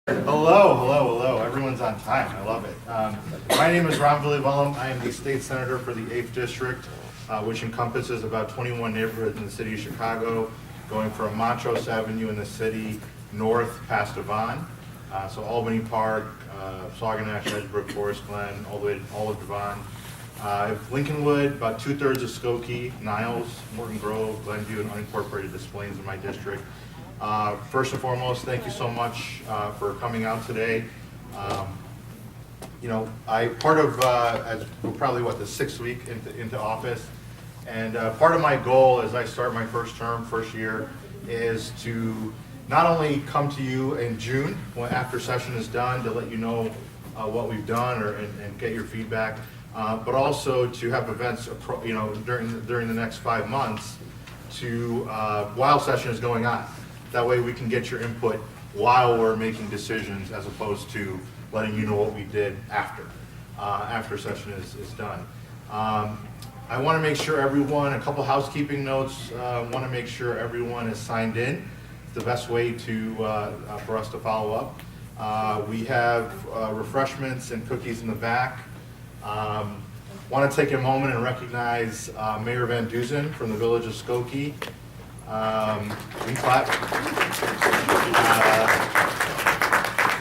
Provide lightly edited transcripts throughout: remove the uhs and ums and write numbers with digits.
Hello. Everyone's on time. I love it. My name is Villivalam. I am the state senator for the 8th District, which encompasses about 21 neighborhoods in the city of Chicago, going from Montrose Avenue in the city north past Devon. So Albany Park, Sauganash, Edgebrook, Forest Glen, all the way to all of Devon. Lincolnwood, about 2/3 of Skokie, Niles, Morton Grove, Glenview, and unincorporated Des Plaines in my district. First and foremost, thank you so much for coming out today. Part of, as we're probably the 6th week into office, and part of my goal as I start my first year, is to not only come to you in June after session is done to let you know what we've done and get your feedback, but also to have events during the next 5 months while session is going on. That way we can get your input while we're making decisions, as opposed to letting you know what we did after session is done. I want to make sure everyone, a couple housekeeping notes, want to make sure everyone is signed in. It's the best way for us to follow up. We have refreshments and cookies in the back. Want to take a moment and recognize Mayor Van Duzen from the village of Skokie. We clap.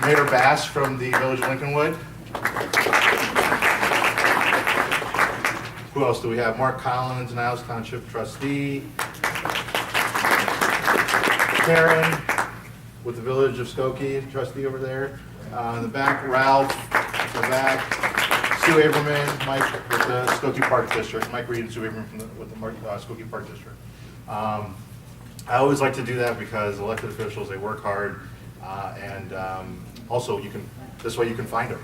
Mayor Bass from the village of Lincolnwood. Who else do we have? Mark Collins, Niles Township trustee. Karen with the village of Skokie, trustee over there. In the back, Ralph in the back. Sue Averman, Mike with the Skokie Park District. Mike Reed and Sue Averman with the Skokie Park District. I always like to do that because elected officials, they work hard, and also this way you can find them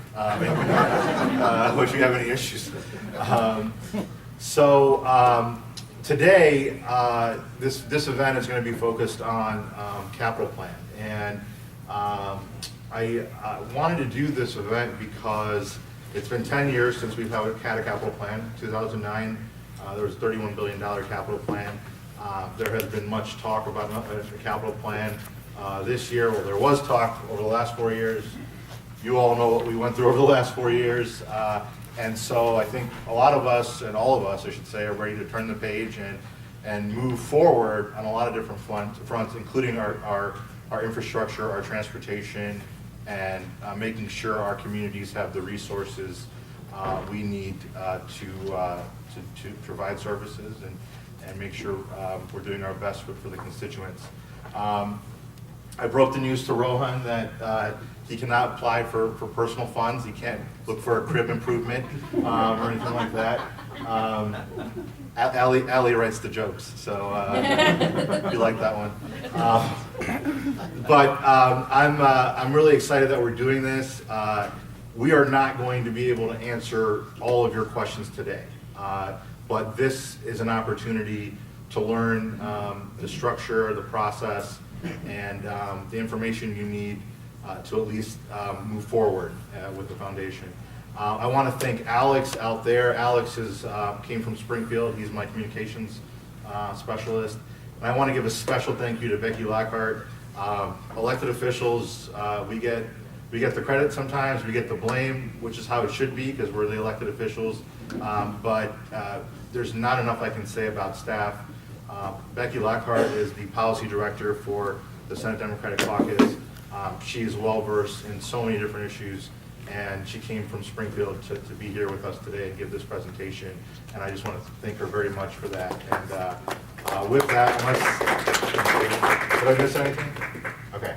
if you have any issues. Today, this event is going to be focused on capital plan, and I wanted to do this event because it's been 10 years since we've had a capital plan. 2009, there was a $31 billion capital plan. There has been much talk about a capital plan this year. Well, there was talk over the last 4 years. You all know what we went through over the last 4 years. And so I think a lot of us, and all of us, I should say, are ready to turn the page and move forward on a lot of different fronts, including our infrastructure, our transportation, and making sure our communities have the resources we need to provide services and make sure we're doing our best for the constituents. I broke the news to Rohan that he cannot apply for personal funds. He can't look for a crib improvement or anything like that. Allie writes the jokes, so if you like that one. I'm really excited that we're doing this. We are not going to be able to answer all of your questions today. But this is an opportunity to learn the structure, the process, and the information you need to at least move forward with the foundation. I want to thank Alex out there. Alex came from Springfield. He's my communications specialist. And I want to give a special thank you to Becky Locker. Elected officials, we get the credit sometimes, we get the blame, which is how it should be because we're the elected officials. But there's not enough I can say about staff. Becky Locker is the policy director for the Senate Democratic Caucus. She is well versed in so many different issues, and she came from Springfield to be here with us today and give this presentation. And I just want to thank her very much for that. And with that, did I miss anything? Okay.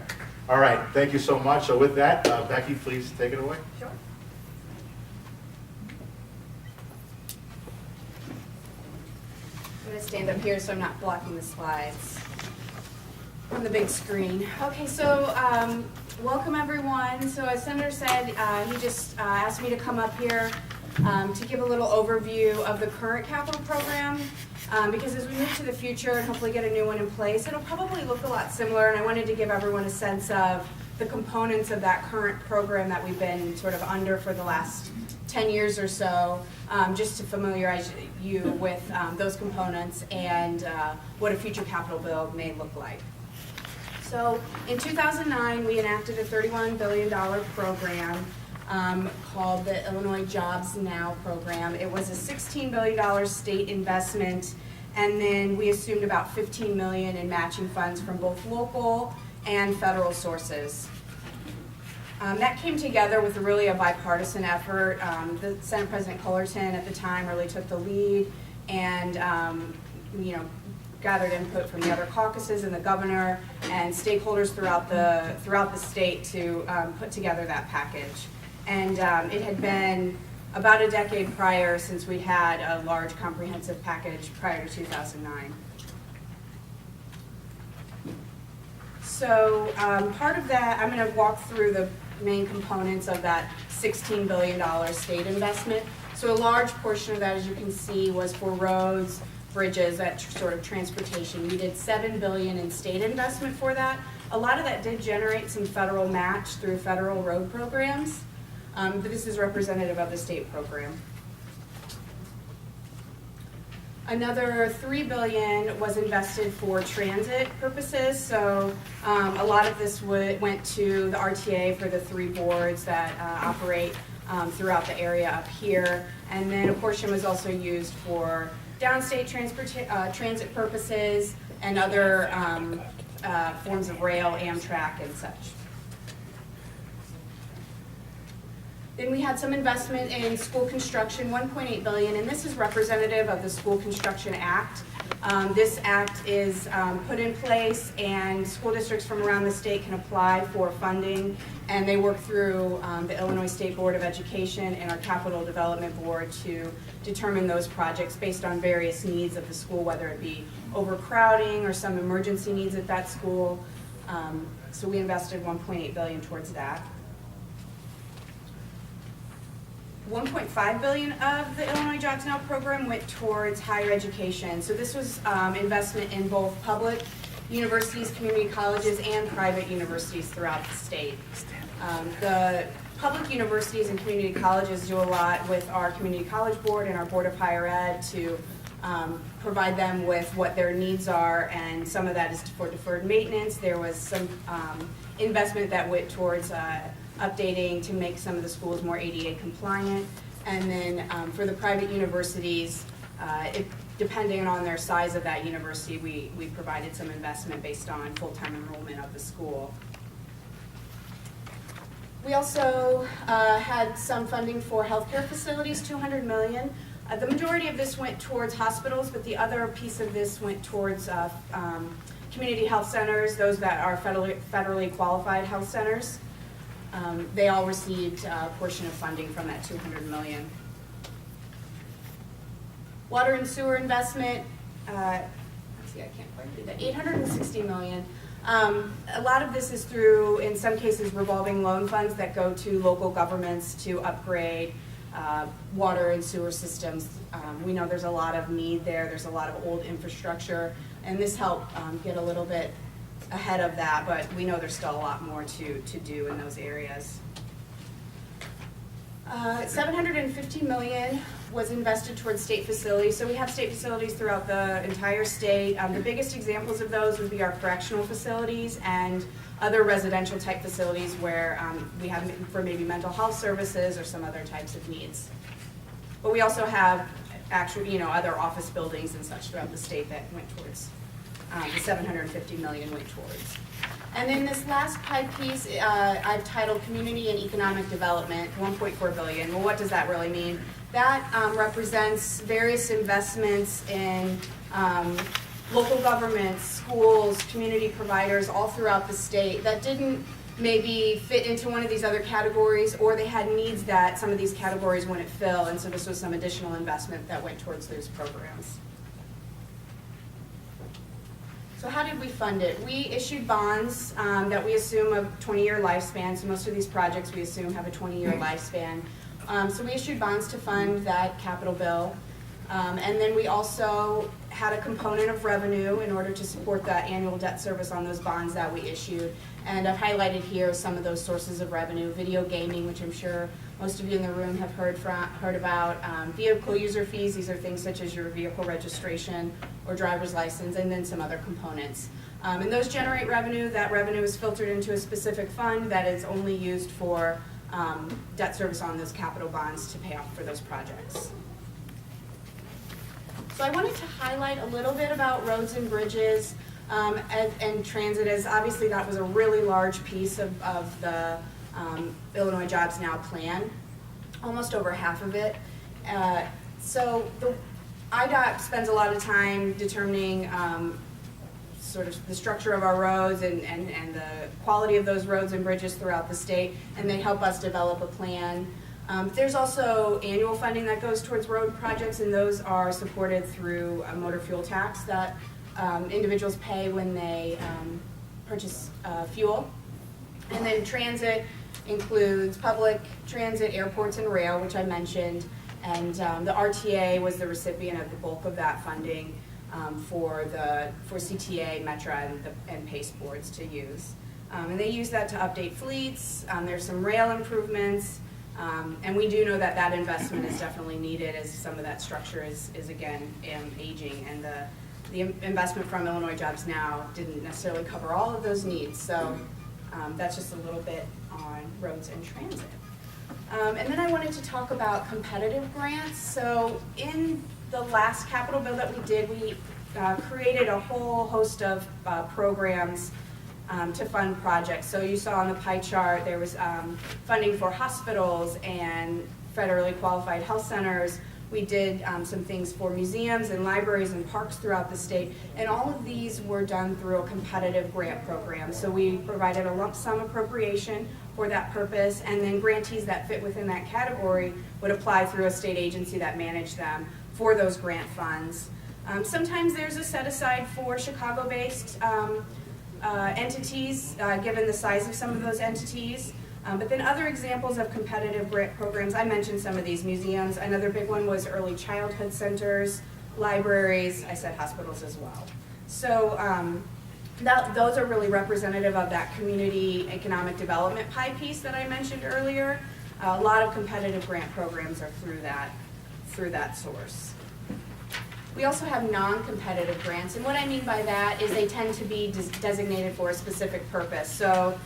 All right. Thank you so much. So with that, Becky, please take it away. Sure. I'm going to stand up here so I'm not blocking the slides on the big screen. Okay, so welcome everyone. So as Senator said, he just asked me to come up here to give a little overview of the current capital program because as we move to the future and hopefully get a new one in place, it'll probably look a lot similar, and I wanted to give everyone a sense of the components of that current program that we've been sort of under for the last 10 years or so, just to familiarize you with those components and what a future capital bill may look like. So in 2009, we enacted a $31 billion program called the Illinois Jobs Now program. It was a $16 billion state investment, and then we assumed about $15 million in matching funds from both local and federal sources. That came together with really a bipartisan effort. The Senate President Cullerton at the time really took the lead and gathered input from the other caucuses and the governor and stakeholders throughout the state to put together that package. And it had been about a decade prior since we had a large comprehensive package prior to 2009. So part of that, I'm going to walk through the main components of that $16 billion state investment. So a large portion of that, as you can see, was for roads, bridges, that sort of transportation. We did $7 billion in state investment for that. A lot of that did generate some federal match through federal road programs, but this is representative of the state program. Another $3 billion was invested for transit purposes. So a lot of this went to the RTA for the 3 boards that operate throughout the area up here. And then a portion was also used for downstate transit purposes and other forms of rail, Amtrak, and such. Then we had some investment in school construction, $1.8 billion, and this is representative of the School Construction Act. This act is put in place, and school districts from around the state can apply for funding, and they work through the Illinois State Board of Education and our Capital Development Board to determine those projects based on various needs of the school, whether it be overcrowding or some emergency needs at that school. So we invested $1.8 billion towards that. $1.5 billion of the Illinois Jobs Now program went towards higher education. So this was investment in both public universities, community colleges, and private universities throughout the state. The public universities and community colleges do a lot with our community college board and our Board of Higher Ed to provide them with what their needs are, and some of that is for deferred maintenance. There was some investment that went towards updating to make some of the schools more ADA compliant. And then for the private universities, depending on their size of that university, we provided some investment based on full-time enrollment of the school. We also had some funding for healthcare facilities, $200 million. The majority of this went towards hospitals, but the other piece of this went towards community health centers, those that are federally qualified health centers. They all received a portion of funding from that $200 million. Water and sewer investment, let's see, I can't quite read that, $860 million. A lot of this is through, in some cases, revolving loan funds that go to local governments to upgrade water and sewer systems. We know there's a lot of need there. There's a lot of old infrastructure, and this helped get a little bit ahead of that, but we know there's still a lot more to do in those areas. $750 million was invested towards state facilities. So we have state facilities throughout the entire state. The biggest examples of those would be our correctional facilities and other residential type facilities where we have for maybe mental health services or some other types of needs. But we also have actual, other office buildings and such throughout the state that went towards the $750 million went towards. And then this last pie piece, I've titled Community and Economic Development, $1.4 billion. Well, what does that really mean? That represents various investments in local governments, schools, community providers all throughout the state that didn't maybe fit into one of these other categories, or they had needs that some of these categories wouldn't fill, and so this was some additional investment that went towards those programs. So how did we fund it? We issued bonds that we assume a 20-year lifespan. So most of these projects we assume have a 20-year lifespan. So we issued bonds to fund that capital bill. And then we also had a component of revenue in order to support the annual debt service on those bonds that we issued. And I've highlighted here some of those sources of revenue. Video gaming, which I'm sure most of you in the room have heard about. Vehicle user fees, these are things such as your vehicle registration or driver's license, and then some other components. And those generate revenue. That revenue is filtered into a specific fund that is only used for debt service on those capital bonds to pay off for those projects. So I wanted to highlight a little bit about roads and bridges and transit, as obviously that was a really large piece of the Illinois Jobs Now plan, almost over half of it. So the IDOT spends a lot of time determining sort of the structure of our roads and the quality of those roads and bridges throughout the state, and they help us develop a plan. There's also annual funding that goes towards road projects, and those are supported through a motor fuel tax that individuals pay when they purchase fuel. And then transit includes public transit, airports, and rail, which I mentioned, and the RTA was the recipient of the bulk of that funding for CTA, Metra, and PACE boards to use. And they use that to update fleets. There's some rail improvements. And we do know that that investment is definitely needed, as some of that structure is again aging, and the investment from Illinois Jobs Now didn't necessarily cover all of those needs. So that's just a little bit on roads and transit. And then I wanted to talk about competitive grants. So in the last capital bill that we did, we created a whole host of programs to fund projects. So you saw on the pie chart there was funding for hospitals and federally qualified health centers. We did some things for museums and libraries and parks throughout the state, and all of these were done through a competitive grant program. So we provided a lump sum appropriation for that purpose, and then grantees that fit within that category would apply through a state agency that managed them for those grant funds. Sometimes there's a set aside for Chicago-based entities, given the size of some of those entities. But then other examples of competitive grant programs, I mentioned some of these: museums. Another big one was early childhood centers, libraries, I said hospitals as well. So those are really representative of that community economic development pie piece that I mentioned earlier. A lot of competitive grant programs are through that source. We also have non-competitive grants, and what I mean by that is they tend to be designated for a specific purpose. So,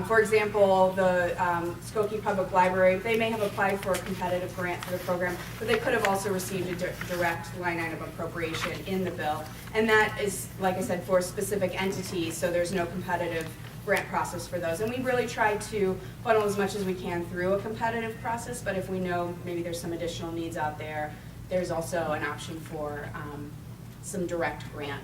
for example, the Skokie Public Library, they may have applied for a competitive grant for the program, but they could have also received a direct line item appropriation in the bill. And that is, like I said, for specific entities, so there's no competitive grant process for those. And we really try to funnel as much as we can through a competitive process, but if we know maybe there's some additional needs out there, there's also an option for some direct grant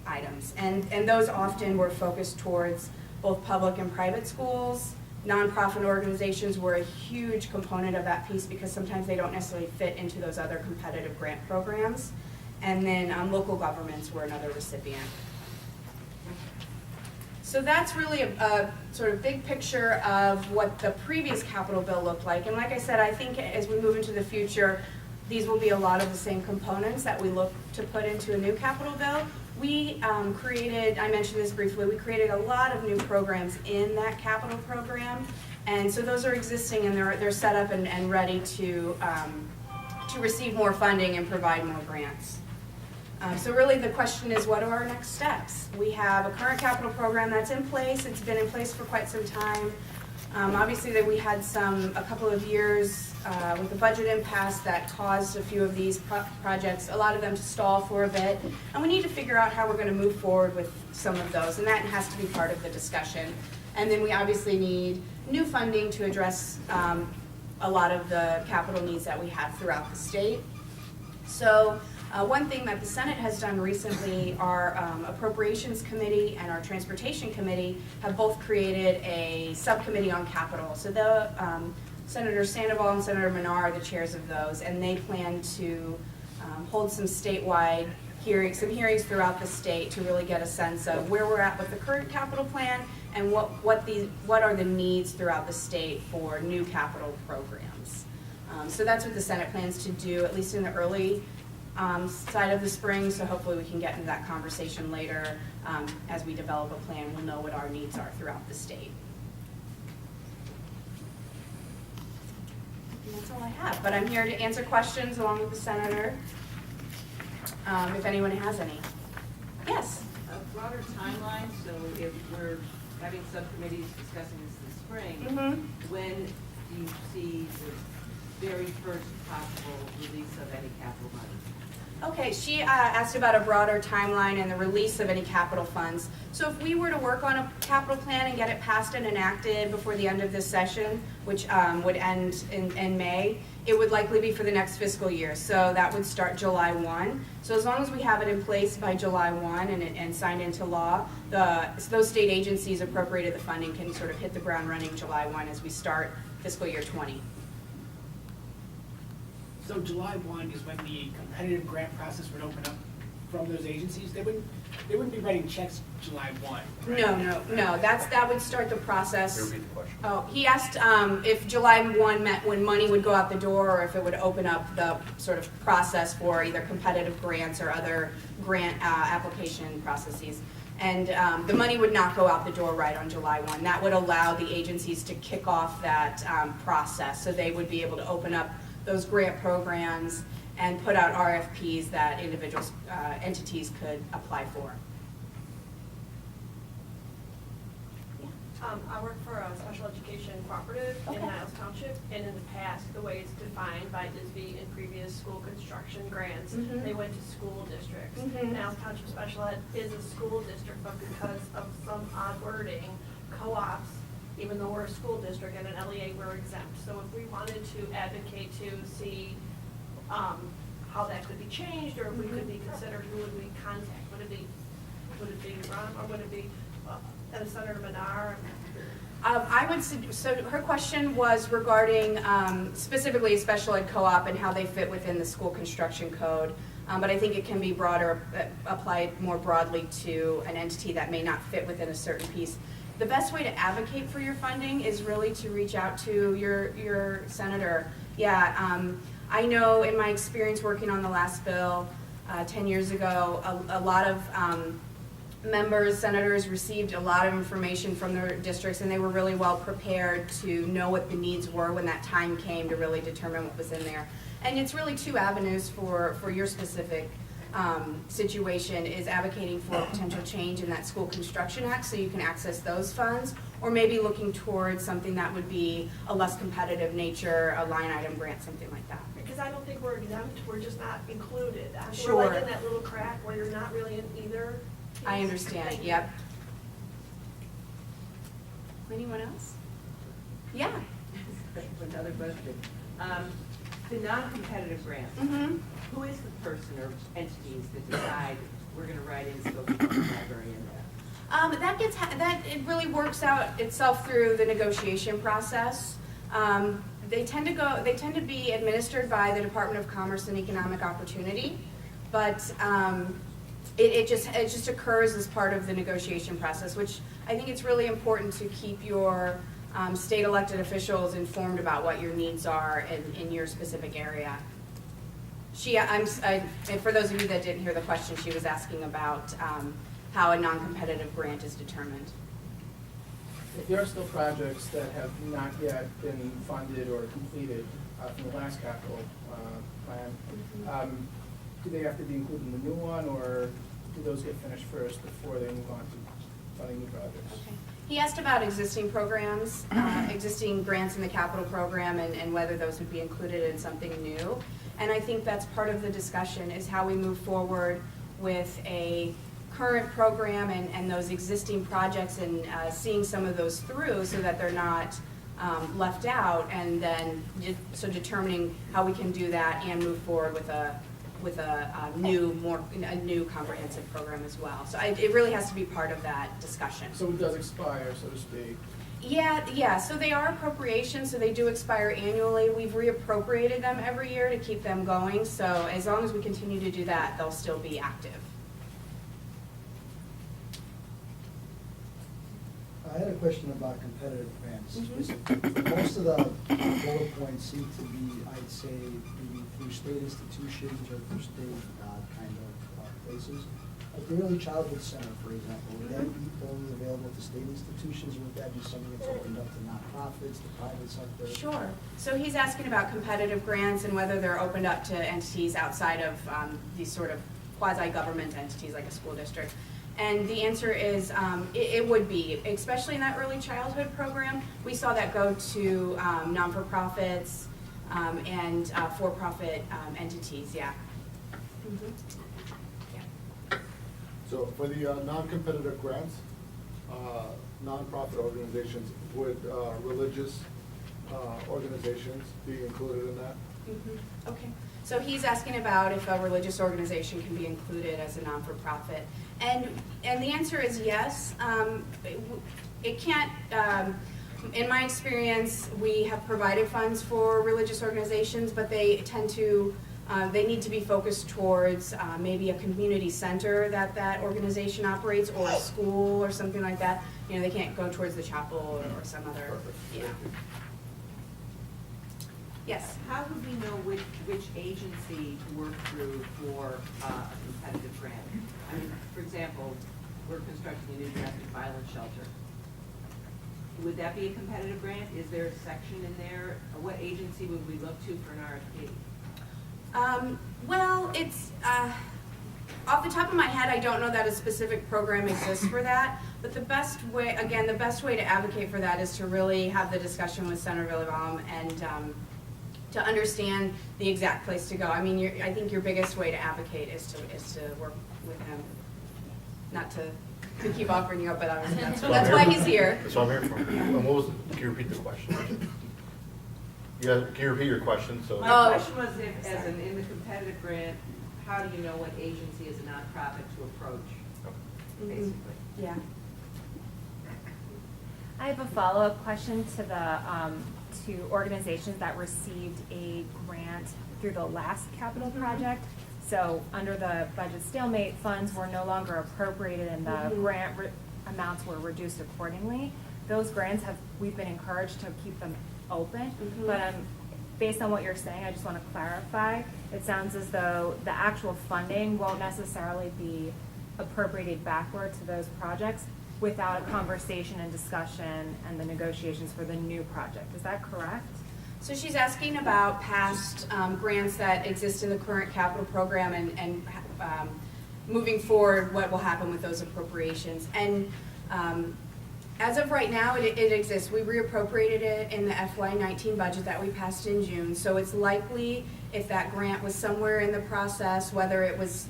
items. And those often were focused towards both public and private schools. Nonprofit organizations were a huge component of that piece because sometimes they don't necessarily fit into those other competitive grant programs. And then local governments were another recipient. So that's really a sort of big picture of what the previous capital bill looked like. And like I said, I think as we move into the future, these will be a lot of the same components that we look to put into a new capital bill. We created, I mentioned this briefly, we created a lot of new programs in that capital program. And so those are existing, and they're set up and ready to receive more funding and provide more grants. So really the question is, what are our next steps? We have a current capital program that's in place. It's been in place for quite some time. Obviously that we had a couple of years with the budget impasse that caused a few of these projects, a lot of them to stall for a bit. And we need to figure out how we're going to move forward with some of those, and that has to be part of the discussion. And then we obviously need new funding to address a lot of the capital needs that we have throughout the state. So one thing that the Senate has done recently, our Appropriations Committee and our Transportation Committee have both created a subcommittee on capital. So Senator Sandoval and Senator Menard are the chairs of those, and they plan to hold some statewide hearings, throughout the state to really get a sense of where we're at with the current capital plan and what are the needs throughout the state for new capital programs. So that's what the Senate plans to do, at least in the early side of the spring, so hopefully we can get into that conversation later. As we develop a plan, we'll know what our needs are throughout the state. And that's all I have, but I'm here to answer questions along with the senator, if anyone has any. Yes? My broader timeline, so if we're having subcommittees discussing this in the spring, when do you see the very first possible release of any capital money? Okay, she asked about a broader timeline and the release of any capital funds. So if we were to work on a capital plan and get it passed and enacted before the end of this session, which would end in May, it would likely be for the next fiscal year. So that would start July 1. So as long as we have it in place by July 1 and signed into law, those state agencies appropriated the funding can sort of hit the ground running July 1 as we start fiscal year 20. So July 1 is when the competitive grant process would open up from those agencies? They wouldn't be writing checks July 1, right? No, that would start the process. Repeat the question. Oh, he asked if July 1 meant when money would go out the door or if it would open up the sort of process for either competitive grants or other grant application processes. And the money would not go out the door right on July 1. That would allow the agencies to kick off that process. So they would be able to open up those grant programs and put out RFPs that individual entities could apply for. I work for a special education cooperative in Okay. Niles Township, and in the past, the way it's defined by ISB in previous school construction grants, they went to school districts. Niles Township Special Ed is a school district, but because of some odd wording, co-ops, even though we're a school district and an LEA, we're exempt. So if we wanted to advocate to see how that could be changed, or if we could be considered, who would we contact? Would it be Ron, or would it be Senator Menard? I would, so her question was regarding specifically special ed co-op and how they fit within the school construction code. But I think it can be broader, applied more broadly to an entity that may not fit within a certain piece. The best way to advocate for your funding is really to reach out to your senator. Yeah, I know in my experience working on the last bill 10 years ago, a lot of members, senators received a lot of information from their districts, and they were really well prepared to know what the needs were when that time came to really determine what was in there. And it's really two avenues for your specific situation, is advocating for a potential change in that School Construction Act so you can access those funds, or maybe looking towards something that would be a less competitive nature, a line item grant, something like that. Because I don't think we're exempt, we're just not included. Sure. We're like in that little crack where you're not really in either piece. I understand, Thank you. yep. Anyone else? Yeah. Another question. The non-competitive grants, who is the person or entities that decide we're going to write in scope of the library in that? It really works out itself through the negotiation process. They tend to be administered by the Department of Commerce and Economic Opportunity, but it just occurs as part of the negotiation process, which I think it's really important to keep your state elected officials informed about what your needs are in your specific area. And for those of you that didn't hear the question, she was asking about how a non-competitive grant is determined. If there are still projects that have not yet been funded or completed from the last capital plan, do they have to be included in the new one, or do those get finished first before they move on to funding new projects? Okay. He asked about existing programs, existing grants in the capital program, and whether those would be included in something new. And I think that's part of the discussion, is how we move forward with a current program and those existing projects, and seeing some of those through so that they're not left out, and then so determining how we can do that and move forward with a new comprehensive program as well. So it really has to be part of that discussion. So it does expire, so to speak. Yeah, so they are appropriations, so they do expire annually. We've reappropriated them every year to keep them going, so as long as we continue to do that, they'll still be active. I had a question about competitive grants. Most of the bullet points seem to be, I'd say, maybe through state institutions or through state kind of places. Like the Early Childhood Center, for example, would that be only available to state institutions, or would that be something that's opened up to nonprofits, the private sector? Sure. So he's asking about competitive grants and whether they're opened up to entities outside of these sort of quasi-government entities like a school district. And the answer is, it would be, especially in that early childhood program. We saw that go to non-for-profits and for-profit entities, yeah. Mhm. Yeah. So for the non-competitive grants, nonprofit organizations, would religious organizations be included in that? Mhm. Okay, so he's asking about if a religious organization can be included as a non-for-profit. And the answer is yes. It can't, in my experience, we have provided funds for religious organizations, but they tend to, they need to be focused towards maybe a community center that organization operates, or a school or something like that. You know, they can't go towards the chapel or some other, Perfect. yeah. Thank you. Yes? How would we know which agency to work through for a competitive grant? I mean, for example, we're constructing a new domestic violence shelter. Would that be a competitive grant? Is there a section in there? Or what agency would we look to for an RFP? Well, it's, off the top of my head, I don't know that a specific program exists for that, but the best way, again, the best way to advocate for that is to really have the discussion with Senator Villivalam and to understand the exact place to go. I mean, I think your biggest way to advocate is to work with him, not to keep offering you up, but that's why he's here. That's what I'm here for. And what was, can you repeat the question? Yeah, can you repeat your question? So. My question was if, as in the competitive grant, how do you know what agency is a nonprofit to approach, basically? Yeah. I have a follow-up question to the to organizations that received a grant through the last capital project. So under the budget stalemate, funds were no longer appropriated and the grant amounts were reduced accordingly. Those grants we've been encouraged to keep them open, but based on what you're saying, I just want to clarify. It sounds as though the actual funding won't necessarily be appropriated backward to those projects without a conversation and discussion and the negotiations for the new project. Is that correct? So she's asking about past grants that exist in the current capital program and moving forward, what will happen with those appropriations. And as of right now, it exists. We reappropriated it in the FY19 budget that we passed in June. So it's likely if that grant was somewhere in the process, whether it was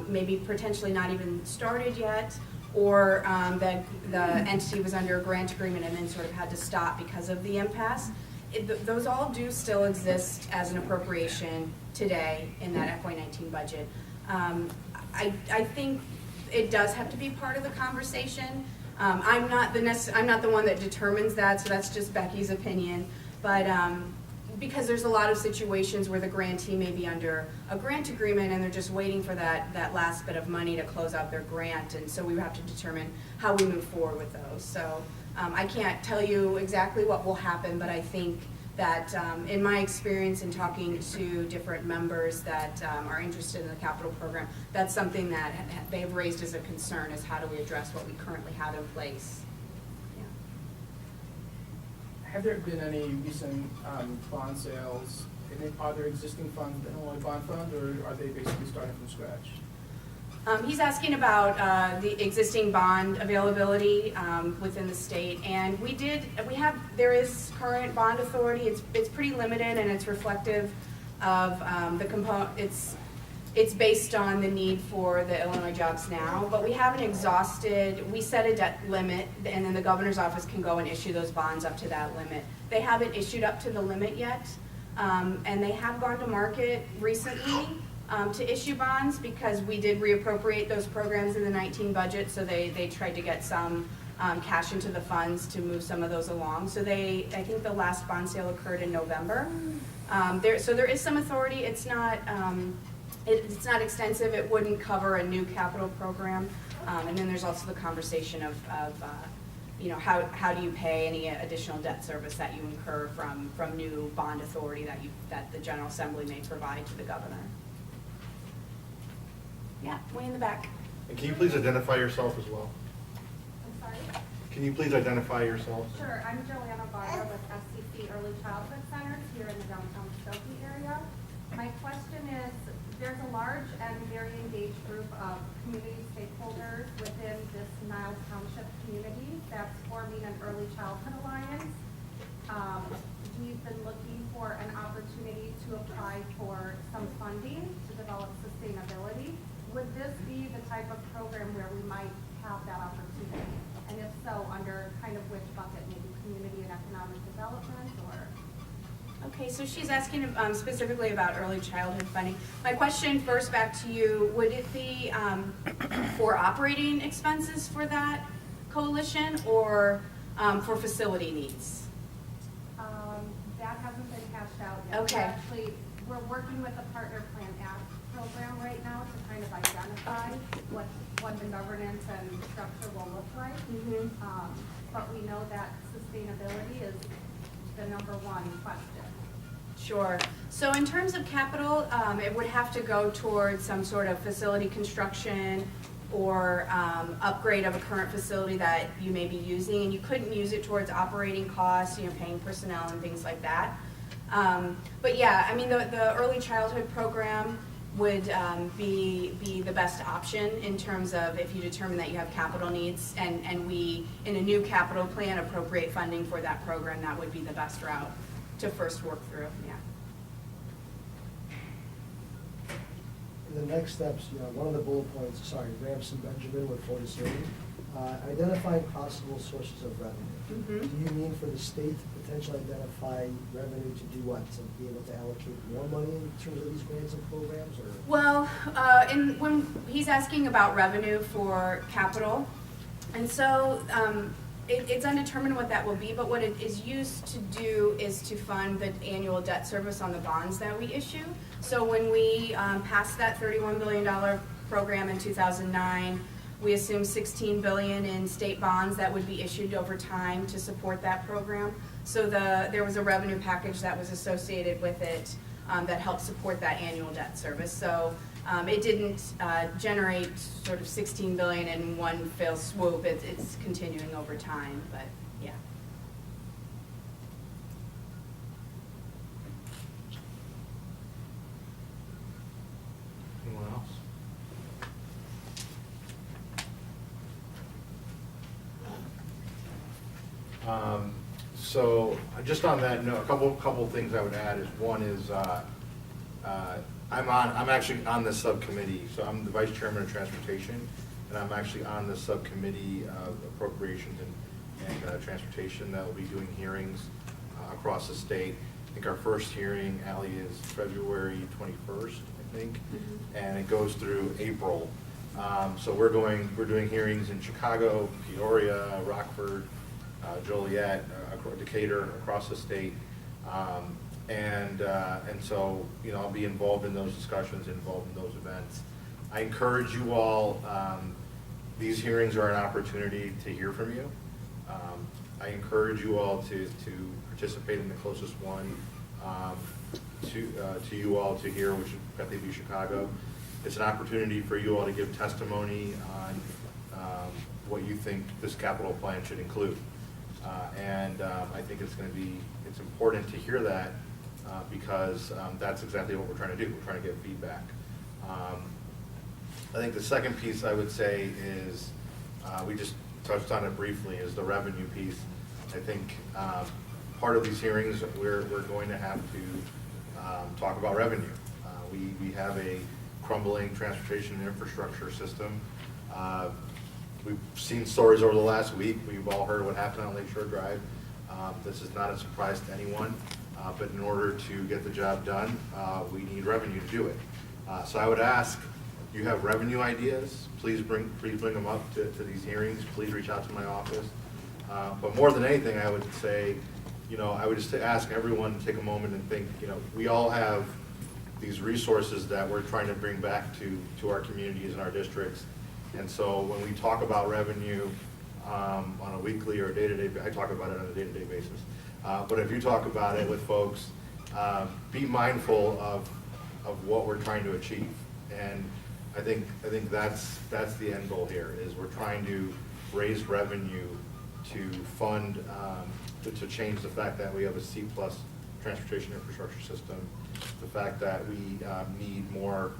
maybe potentially not even started yet, or the entity was under a grant agreement and then sort of had to stop because of the impasse. Those all do still exist as an appropriation today in that FY19 budget. I think it does have to be part of the conversation. I'm not the one that determines that, so that's just Becky's opinion. But because there's a lot of situations where the grantee may be under a grant agreement and they're just waiting for that last bit of money to close out their grant, and so we have to determine how we move forward with those. So I can't tell you exactly what will happen, but I think that in my experience in talking to different members that are interested in the capital program, that's something that they've raised as a concern, is how do we address what we currently have in place. Have there been any recent bond sales? Are there existing funds in the Illinois Bond Fund, or are they basically starting from scratch? He's asking about the existing bond availability within the state, and there is current bond authority. It's pretty limited, and it's reflective of the component. It's based on the need for the Illinois Jobs Now, but we haven't exhausted. We set a debt limit, and then the governor's office can go and issue those bonds up to that limit. They haven't issued up to the limit yet, and they have gone to market recently to issue bonds because we did reappropriate those programs in the 19 budget, so they tried to get some cash into the funds to move some of those along. So I think the last bond sale occurred in November. So there is some authority. It's not extensive. It wouldn't cover a new capital program. And then there's also the conversation of how do you pay any additional debt service that you incur from new bond authority that the General Assembly may provide to the governor. Yeah, way in the back. And can you please identify yourself as well? I'm sorry? Can you please identify yourself? Sure, I'm Joanna Barber with SCC Early Childhood Centers here in the downtown Skokie area. My question is, there's a large and very engaged group of community stakeholders within been looking for an opportunity to apply for some funding to develop sustainability. Would this be the type of program where we might have that opportunity? And if so, under kind of which bucket, maybe community and economic development, or? Okay, so she's asking specifically about early childhood funding. My question first back to you, would it be for operating expenses for that coalition or for facility needs? That hasn't been hashed out yet. Okay. We're working with the Partner Plan Act program right now to kind of identify what the governance and structure will look like. But we know that sustainability is the #1 question. Sure. So in terms of capital, it would have to go towards some sort of facility construction or upgrade of a current facility that you may be using, and you couldn't use it towards operating costs, paying personnel and things like that. But yeah, I mean, the early childhood program would be the best option in terms of if you determine that you have capital needs, and we, in a new capital plan, appropriate funding for that program, that would be the best route to first work through, yeah. The next steps, one of the bullet points, Ramson Benjamin with Florida City, identifying possible sources of revenue. Do you mean for the state to potentially identify revenue to do what? To be able to allocate more money in terms of these grants and programs, or? Well, when he's asking about revenue for capital, and so it's undetermined what that will be, but what it is used to do is to fund the annual debt service on the bonds that we issue. So when we passed that $31 billion program in 2009, we assumed $16 billion in state bonds that would be issued over time to support that program. So there was a revenue package that was associated with it that helped support that annual debt service. So it didn't generate sort of $16 billion in one fell swoop. It's continuing over time, but yeah. Anyone else? So just on that note, a couple things I would add is, one is I'm actually on this subcommittee, so I'm the vice chairman of transportation, and I'm actually on the subcommittee of appropriations and transportation that will be doing hearings across the state. I think our first hearing, Ally, is February 21st, I think, and it goes through April. So we're doing hearings in Chicago, Peoria, Rockford, Joliet, Decatur, across the state. And so, I'll be involved in those discussions, involved in those events. I encourage you all, these hearings are an opportunity to hear from you. I encourage you all to participate in the closest one to you all to hear, which would probably be Chicago. It's an opportunity for you all to give testimony on what you think this capital plan should include. I think it's important to hear that because that's exactly what we're trying to do. We're trying to get feedback. I think the second piece I would say is, we just touched on it briefly, is the revenue piece. I think part of these hearings we're going to have to talk about revenue. We have a crumbling transportation and infrastructure system. We've seen stories over the last week. We've all heard what happened on Lakeshore Drive. This is not a surprise to anyone, but in order to get the job done, we need revenue to do it. So I would ask, you have revenue ideas, please bring them up to these hearings. Please reach out to my office. But more than anything, I would say, I would just ask everyone to take a moment and think, we all have these resources that we're trying to bring back to our communities and our districts. And so when we talk about revenue on a weekly or day-to-day, I talk about it on a day-to-day basis. But if you talk about it with folks, be mindful of what we're trying to achieve. And I think that's the end goal here, is we're trying to raise revenue to fund, to change the fact that we have a C+ transportation infrastructure system, the fact that we need more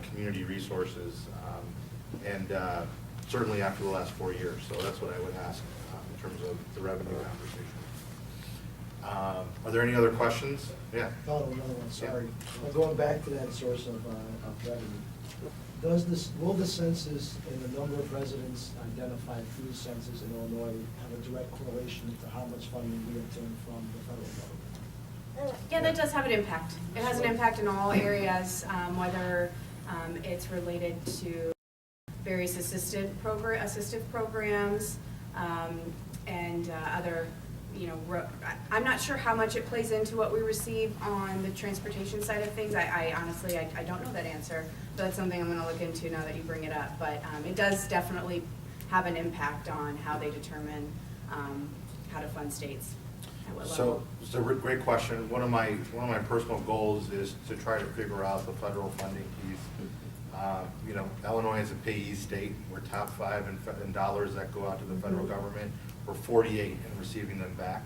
community resources, and certainly after the last 4 years. So that's what I would ask in terms of the revenue conversation. Are there any other questions? Yeah. Thought of another one, sorry. Going back to that source of revenue. Will the census and the number of residents identified through the census in Illinois have a direct correlation to how much funding we obtain from the federal government? Yeah, that does have an impact. It has an impact in all areas, whether it's related to various assistive programs, and other, I'm not sure how much it plays into what we receive on the transportation side of things. I honestly, I don't know that answer. So that's something I'm gonna look into now that you bring it up. But it does definitely have an impact on how they determine how to fund states. At what So level. it's a great question. One of my personal goals is to try to figure out the federal funding piece. Illinois is a payee state. We're top 5 in dollars that go out to the federal government. We're 48 in receiving them back.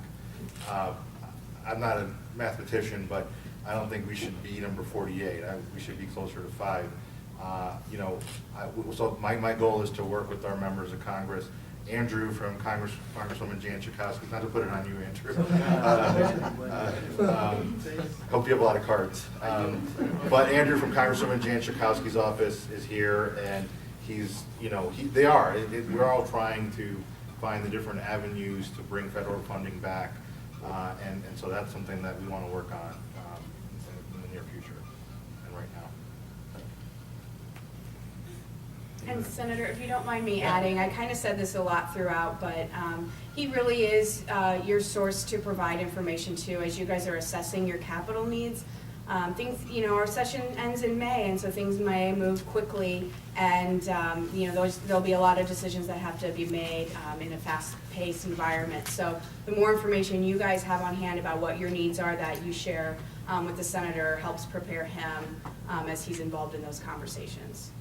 I'm not a mathematician, but I don't think we should be number 48. We should be closer to 5. So my goal is to work with our members of Congress. Andrew from Congresswoman Jan Schakowsky, not to put it on you, Andrew. Hope you have a lot of cards. But Andrew from Congresswoman Jan Schakowsky's office is here, and we're all trying to find the different avenues to bring federal funding back, and so that's something that we want to work on in the near future and right now. And Senator, if you don't mind me adding, I kind of said this a lot throughout, but he really is your source to provide information to as you guys are assessing your capital needs. Things, our session ends in May, and so things may move quickly, and there'll be a lot of decisions that have to be made in a fast-paced environment. So the more information you guys have on hand about what your needs are that you share with the senator helps prepare him as he's involved in those conversations.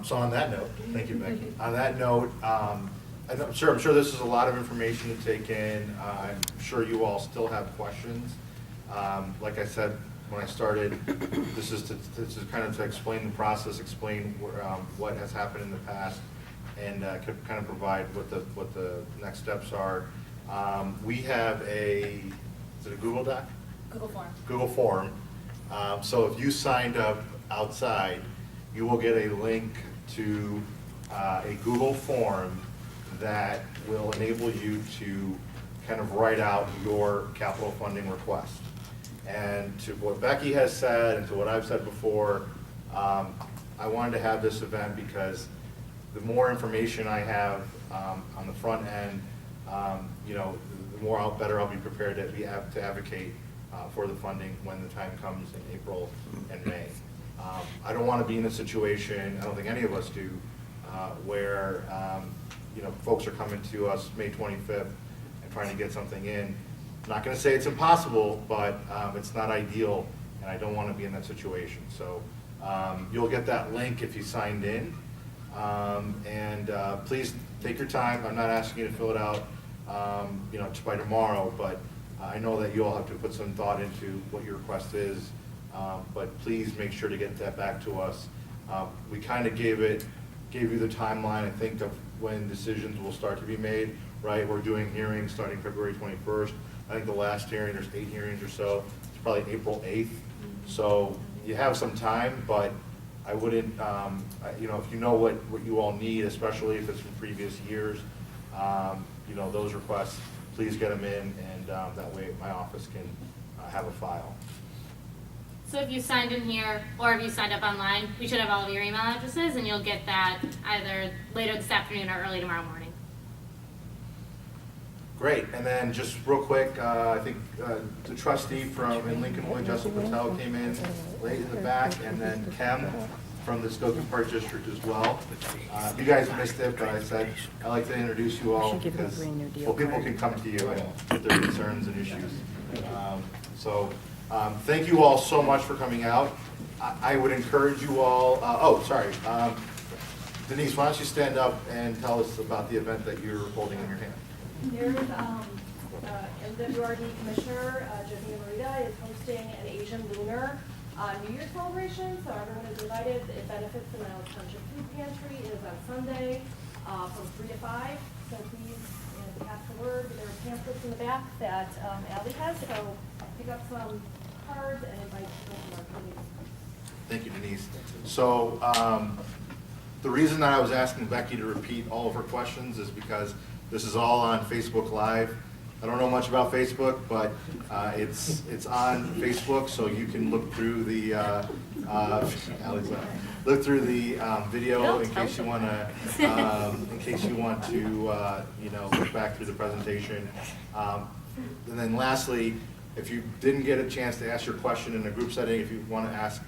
So on that note, thank you, Becky. On that note, I'm sure this is a lot of information to take in. I'm sure you all still have questions. Like I said when I started, this is kind of to explain the process, explain what has happened in the past, and kind of provide what the next steps are. We have is it a Google Doc? Google Form. Google Form. So if you signed up outside, you will get a link to a Google form that will enable you to kind of write out your capital funding request. And to what Becky has said and to what I've said before, I wanted to have this event because the more information I have on the front end, the better I'll be prepared to advocate for the funding when the time comes in April and May. I don't want to be in a situation, I don't think any of us do, where folks are coming to us May 25th and trying to get something in. I'm not going to say it's impossible, but it's not ideal, and I don't want to be in that situation. So you'll get that link if you signed in, and please take your time. I'm not asking you to fill it out, by tomorrow, but I know that you all have to put some thought into what your request is. But please make sure to get that back to us. We kind of gave you the timeline, I think, of when decisions will start to be made, right? We're doing hearings starting February 21st. I think the last hearing, there's 8 hearings or so. It's probably April 8th. So you have some time, but I wouldn't, if you know what you all need, especially if it's from previous years, those requests, please get them in, and that way my office can have a file. So if you signed in here, or if you signed up online, we should have all of your email addresses, and you'll get that either later this afternoon or early tomorrow morning. Great, and then just real quick, I think the trustee in Lincolnwood, Jessica Patel, came in late in the back, and then Kem from the Skokie Park District as well. You guys missed it, but I said I'd like to introduce you all because people can come to you and get their concerns and issues. Thank you all so much for coming out. I would encourage you all, Denise, why don't you stand up and tell us about the event that you're holding in your hand. There's MWRD Commissioner Jovina Morita is hosting an Asian Lunar New Year celebration, so everyone is invited. It benefits the Miles Township Food Pantry. It is on Sunday from 3 to 5, so please, the cast word, there are pamphlets in the back that Ally has, so pick up some cards and invite people to our meetings. Thank you, Denise. So, the reason that I was asking Becky to repeat all of her questions is because this is all on Facebook Live. I don't know much about Facebook, but it's on Facebook, so you can look through the video in case you want to look back through the presentation. And then lastly, if you didn't get a chance to ask your question in a group setting, if you want to ask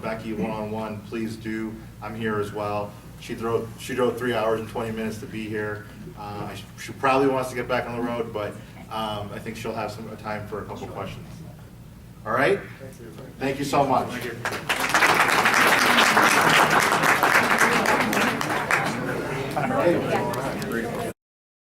Becky one-on-one, please do. I'm here as well. She drove 3 hours and 20 minutes to be here. She probably wants to get back on the road, but I think she'll have some time for a couple questions. All right? Thank you so much. Yeah.